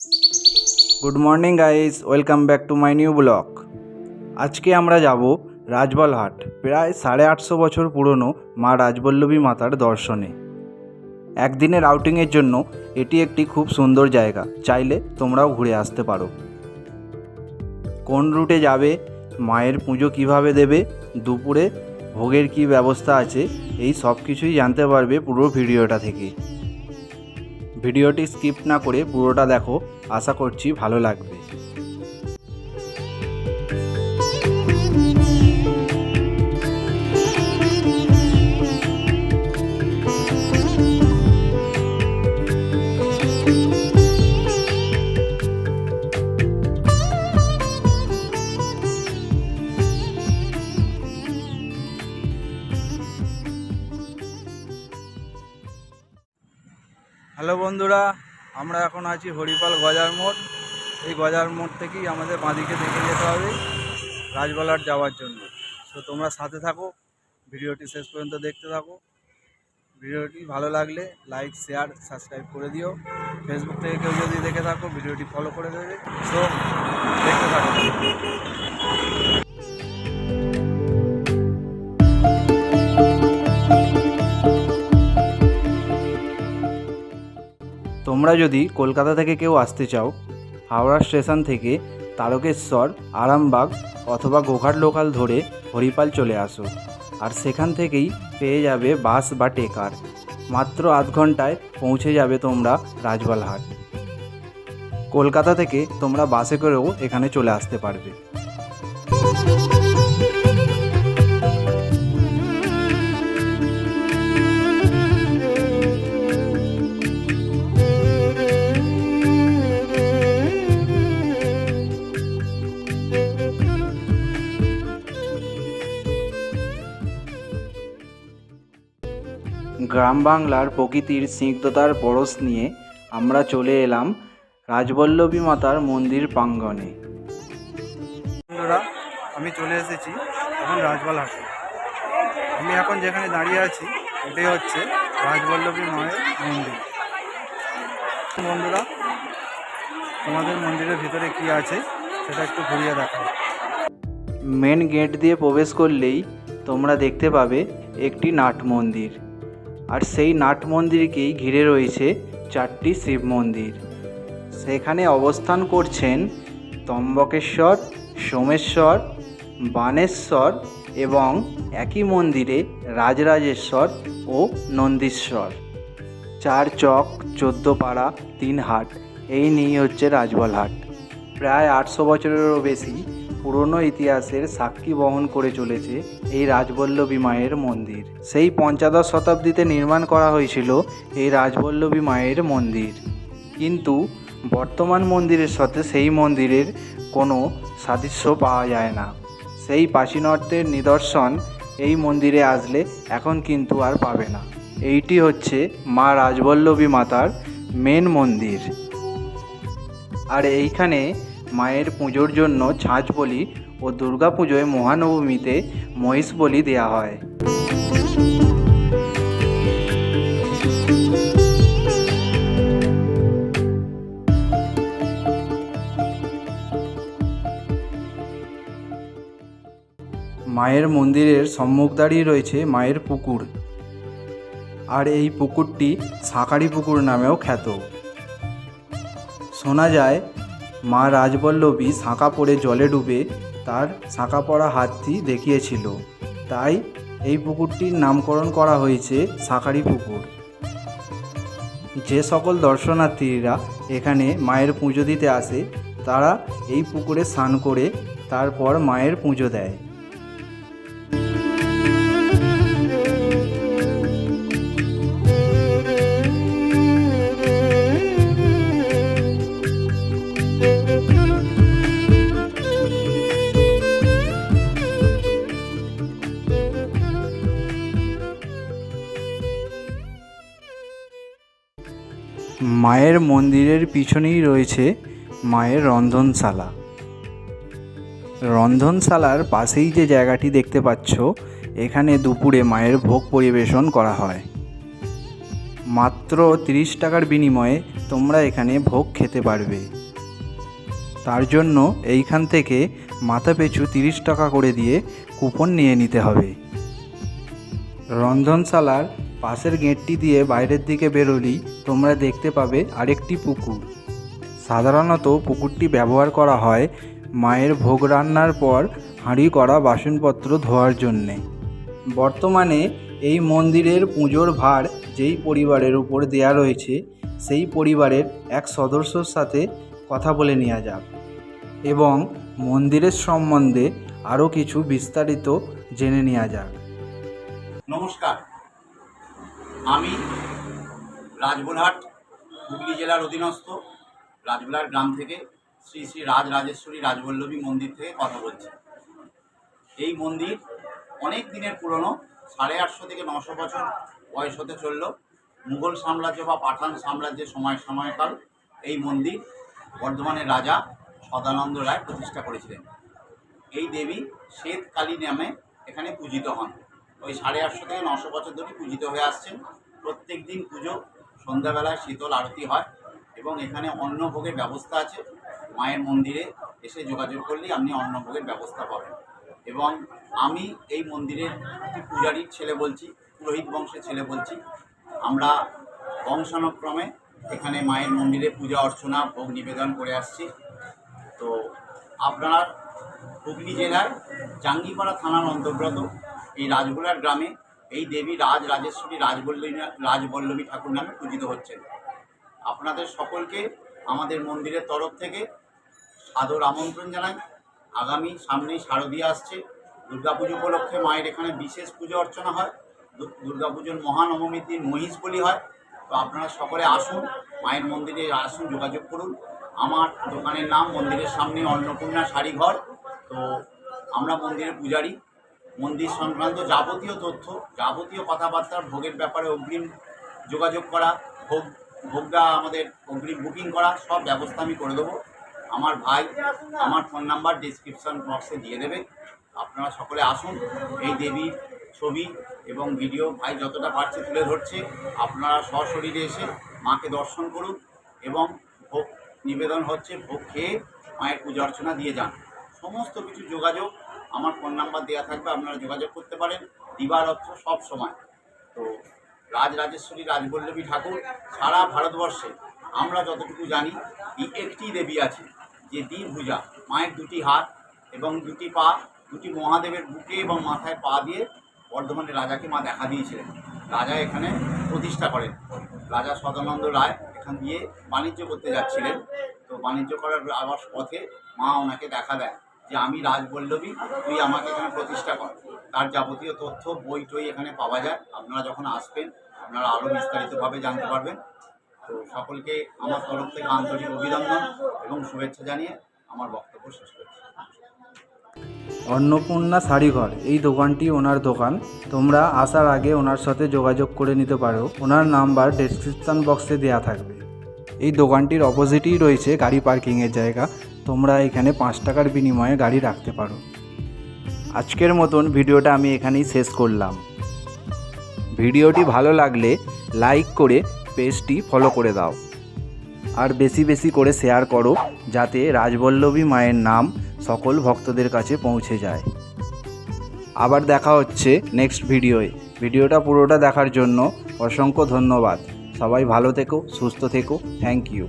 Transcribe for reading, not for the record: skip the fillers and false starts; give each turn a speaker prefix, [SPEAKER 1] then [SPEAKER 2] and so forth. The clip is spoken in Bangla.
[SPEAKER 1] Good morning guys, welcome back to my new blog. আজকে আমরা যাব রাজবলহাট। প্রায় 850 বছর পুরনো মা রাজবল্লভী মাতার দর্শনে। একদিনের আউটিংয়ের জন্য এটি একটি খুব সুন্দর জায়গা, চাইলে তোমরাও ঘুরে আসতে পারো। কোন রুটে যাবে, মায়ের পুজো কিভাবে দেবে, দুপুরে ভোগের কি ব্যবস্থা আছে, এই সব কিছুই জানতে পারবে পুরো ভিডিওটা থেকে। ভিডিওটি স্কিপ না করে পুরোটা দেখো, আশা করছি ভালো লাগবে। হ্যালো বন্ধুরা, আমরা এখন আছি হরিপাল গজার মোড়। এই গজার মোড় থেকেই আমাদের বাঁদিকে দেখে যেতে হবে রাজবলহাট যাওয়ার জন্য। তো তোমরা সাথে থাকো, ভিডিওটি শেষ পর্যন্ত দেখতে থাকো। ভিডিওটি ভালো লাগলে লাইক, শেয়ার, সাবস্ক্রাইব করে দিও। ফেসবুক থেকে কেউ যদি দেখে থাকো, ভিডিওটি ফলো করে দেবে। সো দেখতে থাকো। তোমরা যদি কলকাতা থেকে কেউ আসতে চাও, হাওড়া স্টেশন থেকে তারকেশ্বর, আরামবাগ অথবা গোঘাট লোকাল ধরে হরিপাল চলে আসো, আর সেখান থেকেই পেয়ে যাবে বাস বা টেকার। মাত্র আধ ঘন্টায় পৌঁছে যাবে তোমরা রাজবলহাট। কলকাতা থেকে তোমরা বাসে করেও এখানে চলে আসতে পারবে। গ্রাম বাংলার প্রকৃতির স্নিগ্ধতার পরশ নিয়ে আমরা চলে এলাম রাজবল্লভী মাতার মন্দির প্রাঙ্গণে। বন্ধুরা, আমি চলে এসেছি এখন রাজবলহাটে। আমি এখন যেখানে দাঁড়িয়ে আছি এটাই হচ্ছে রাজবল্লভী মায়ের মন্দির। বন্ধুরা, তোমাদের মন্দিরের ভিতরে কি আছে সেটা একটু ঘুরিয়ে দেখাও। মেন গেট দিয়ে প্রবেশ করলেই তোমরা দেখতে পাবে একটি নাট মন্দির, আর সেই নাট মন্দিরকেই ঘিরে রয়েছে 4টি শিব মন্দির। সেখানে অবস্থান করছেন ত্রম্বকেশ্বর, সোমেশ্বর, বাণেশ্বর এবং একই মন্দিরে রাজরাজেশ্বর ও নন্দীশ্বর। 4 চক, 14 পাড়া, 3 হাট, এই নিয়ে হচ্ছে রাজবলহাট। প্রায় 800 বছরেরও বেশি পুরনো ইতিহাসের সাক্ষী বহন করে চলেছে এই রাজবল্লভী মায়ের মন্দির। সেই 15 শতাব্দীতে নির্মাণ করা হয়েছিল এই রাজবল্লভী মায়ের মন্দির, কিন্তু বর্তমান মন্দিরের সাথে সেই মন্দিরের কোনো সাদৃশ্য পাওয়া যায় না। সেই প্রাচীনত্বের নিদর্শন এই মন্দিরে আসলে এখন কিন্তু আর পাবে না। এইটি হচ্ছে মা রাজবল্লভী মাতার মেন মন্দির, আর এইখানে মায়ের পুজোর জন্য ছাঁচ বলি ও দুর্গা পুজোয় মহানবমীতে মহিষ বলি দেওয়া হয়। মায়ের মন্দিরের সম্মুখদ্বারই রয়েছে মায়ের পুকুর, আর এই পুকুরটি শাঁখারি পুকুর নামেও খ্যাত। শোনা যায় মা রাজবল্লভী শাঁখা পড়ে জলে ডুবে তার শাঁখা পড়া হাতটি দেখিয়েছিল, তাই এই পুকুরটির নামকরণ করা হয়েছে শাঁখারি পুকুর। যে সকল দর্শনার্থীরা এখানে মায়ের পুজো দিতে আসে, তারা এই পুকুরে স্নান করে তারপর মায়ের পুজো দেয়। মায়ের মন্দিরের পিছনেই রয়েছে মায়ের রন্ধনশালা। রন্ধনশালার পাশেই যে জায়গাটি দেখতে পাচ্ছ, এখানে দুপুরে মায়ের ভোগ পরিবেশন করা হয়। মাত্র 30 টাকার বিনিময়ে তোমরা এখানে ভোগ খেতে পারবে। তার জন্য এইখান থেকে মাথা পিছু 30 টাকা করে দিয়ে কুপন নিয়ে নিতে হবে। রন্ধনশালার পাশের গেটটি দিয়ে বাইরের দিকে বেরোলেই তোমরা দেখতে পাবে আরেকটি পুকুর। সাধারণত পুকুরটি ব্যবহার করা হয় মায়ের ভোগ রান্নার পর হাঁড়ি করা বাসনপত্র ধোয়ার জন্যে। বর্তমানে এই মন্দিরের পুজোর ভার যেই পরিবারের উপর দেয়া রয়েছে সেই পরিবারের এক সদস্যর সাথে কথা বলে নেওয়া যাক এবং মন্দিরের সম্বন্ধে আরও কিছু বিস্তারিত জেনে নেওয়া যাক।
[SPEAKER 2] নমস্কার, আমি রাজবোলহাট হুগলি জেলার অধীনস্থ রাজবোলহাট গ্রাম থেকে শ্রী শ্রী রাজরাজেশ্বরী রাজবল্লভী মন্দির থেকে কথা বলছি। এই মন্দির অনেক দিনের পুরনো, 850 থেকে 900 বছর বয়স হতে চলল। মুঘল সাম্রাজ্য বা পাঠান সাম্রাজ্যের সময়কাল এই মন্দির বর্ধমানের রাজা সদানন্দ রায় প্রতিষ্ঠা করেছিলেন। এই দেবী শ্বেত কালী নামে এখানে পূজিত হন। ওই 850 থেকে 900 বছর ধরে পূজিত হয়ে আসছেন। প্রত্যেক দিন পুজো, সন্ধ্যাবেলায় শীতল আরতি হয় এবং এখানে অন্নভোগের ব্যবস্থা আছে। মায়ের মন্দিরে এসে যোগাযোগ করলেই আপনি অন্নভোগের ব্যবস্থা পাবেন। এবং আমি এই মন্দিরের একটি পূজারীর ছেলে বলছি, পুরোহিত বংশের ছেলে বলছি। আমরা বংশানুক্রমে এখানে মায়ের মন্দিরে পূজা অর্চনা ভোগ নিবেদন করে আসছি। তো আপনারা হুগলি জেলার জাঙ্গিপাড়া থানার অন্তর্গত এই রাজবোলহাট গ্রামে এই দেবী রাজরাজেশ্বরী রাজবল্লভী ঠাকুর নামে পূজিত হচ্ছেন। আপনাদের সকলকে আমাদের মন্দিরের তরফ থেকে সাদর আমন্ত্রণ জানাই। আগামী সামনেই শারদীয়া আসছে, দুর্গাপুজো উপলক্ষে মায়ের এখানে বিশেষ পুজো অর্চনা হয়। দুর্গাপুজোর মহানবমীর দিন মহিষ বলি হয়। তো আপনারা সকলে আসুন, মায়ের মন্দিরে আসুন, যোগাযোগ করুন। আমার দোকানের নাম মন্দিরের সামনে অন্নপূর্ণা শাড়িঘর। তো আমরা মন্দিরের পূজারী। মন্দির সংক্রান্ত যাবতীয় তথ্য, যাবতীয় কথাবার্তা, ভোগের ব্যাপারে অগ্রিম যোগাযোগ করা, ভোগটা আমাদের অগ্রিম বুকিং করা, সব ব্যবস্থা আমি করে দেবো। আমার ভাই আমার ফোন নাম্বার ডিসক্রিপশন বক্সে দিয়ে দেবে। আপনারা সকলে আসুন। এই দেবীর ছবি এবং ভিডিও ভাই যতটা পারছে তুলে ধরছে। আপনারা সশরীরে এসে মাকে দর্শন করুন এবং ভোগ নিবেদন হচ্ছে, ভোগ খেয়ে মায়ের পূজা অর্চনা দিয়ে যান। সমস্ত কিছু যোগাযোগ আমার ফোন নাম্বার দেওয়া থাকবে, আপনারা যোগাযোগ করতে পারেন দিবারাত্র সব সময়। তো রাজরাজেশ্বরী রাজবল্লভী ঠাকুর সারা ভারতবর্ষে আমরা যতটুকু জানি একটি দেবী আছে যে দ্বিভুজা, মায়ের দুটি হাত এবং দুটি পা, দুটি মহাদেবের বুকে এবং মাথায় পা দিয়ে বর্ধমানের রাজাকে মা দেখা দিয়েছিলেন। রাজা এখানে প্রতিষ্ঠা করেন। রাজা সদানন্দ রায় এখান দিয়ে বাণিজ্য করতে যাচ্ছিলেন। তো বাণিজ্য করার আবার পথে মা ওনাকে দেখা দেয় যে আমি রাজবল্লভী, তুই আমাকে এখানে প্রতিষ্ঠা কর। তার যাবতীয় তথ্য বই টই এখানে পাওয়া যায়। আপনারা যখন আসবেন আপনারা আরও বিস্তারিতভাবে জানতে পারবেন। তো সকলকে আমার তরফ থেকে আন্তরিক অভিনন্দন এবং শুভেচ্ছা জানিয়ে আমার বক্তব্য শেষ করছি।
[SPEAKER 1] অন্নপূর্ণা শাড়িঘর এই দোকানটি ওনার দোকান। তোমরা আসার আগে ওনার সাথে যোগাযোগ করে নিতে পারো। ওনার নাম্বার ডেসক্রিপশান বক্সে দেওয়া থাকবে। এই দোকানটির অপোজিটেই রয়েছে গাড়ি পার্কিংয়ের জায়গা। তোমরা এখানে 5 টাকার বিনিময়ে গাড়ি রাখতে পারো। আজকের মতন ভিডিওটা আমি এখানেই শেষ করলাম। ভিডিওটি ভালো লাগলে লাইক করে পেজটি ফলো করে দাও আর বেশি বেশি করে শেয়ার করো, যাতে রাজবল্লভী মায়ের নাম সকল ভক্তদের কাছে পৌঁছে যায়। আবার দেখা হচ্ছে নেক্সট ভিডিওয়ে। ভিডিওটা পুরোটা দেখার জন্য অসংখ্য ধন্যবাদ। সবাই ভালো থেকো, সুস্থ থেকো। Thank you.